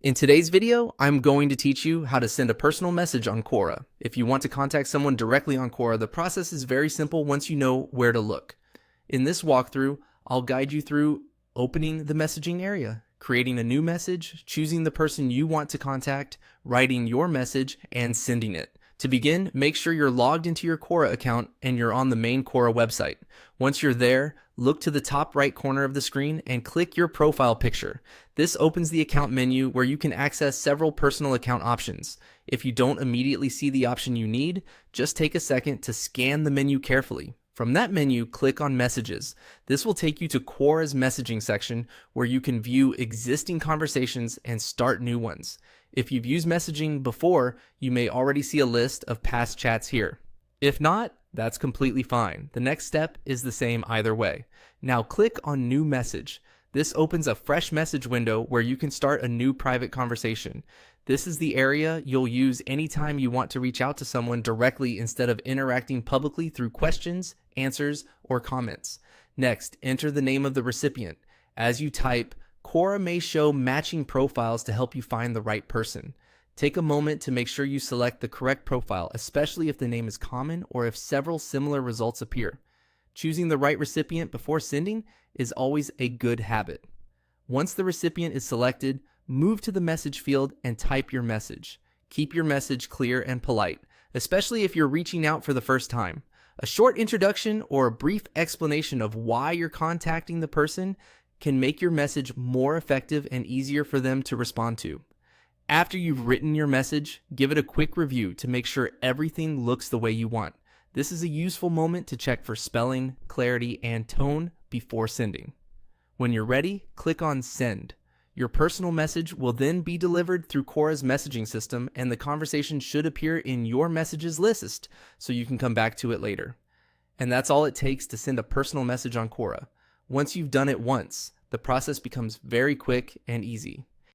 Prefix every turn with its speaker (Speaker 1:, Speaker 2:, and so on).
Speaker 1: In today's video, I'm going to teach you how to send a personal message on Quora. If you want to contact someone directly on Quora, the process is very simple once you know where to look. In this walkthrough, I'll guide you through opening the messaging area, creating a new message, choosing the person you want to contact, writing your message, and sending it. To begin, make sure you're logged into your Quora account and you're on the main Quora website. Once you're there, look to the top right corner of the screen and click your profile picture. This opens the account menu where you can access several personal account options. If you don't immediately see the option you need, just take a second to scan the menu carefully. From that menu, click on Messages. This will take you to Quora's messaging section where you can view existing conversations and start new ones. If you've used messaging before, you may already see a list of past chats here. If not, that's completely fine. The next step is the same either way. Now click on New Message. This opens a fresh message window where you can start a new private conversation. This is the area you'll use anytime you want to reach out to someone directly instead of interacting publicly through questions, answers, or comments. Next, enter the name of the recipient. As you type, Quora may show matching profiles to help you find the right person. Take a moment to make sure you select the correct profile, especially if the name is common or if several similar results appear. Choosing the right recipient before sending is always a good habit. Once the recipient is selected, move to the message field and type your message. Keep your message clear and polite, especially if you're reaching out for the first time. A short introduction or a brief explanation of why you're contacting the person can make your message more effective and easier for them to respond to. After you've written your message, give it a quick review to make sure everything looks the way you want. This is a useful moment to check for spelling, clarity, and tone before sending. When you're ready, click on Send. Your personal message will then be delivered through Quora's messaging system, and the conversation should appear in your messages list so you can come back to it later. And that's all it takes to send a personal message on Quora. Once you've done it once, the process becomes very quick and easy.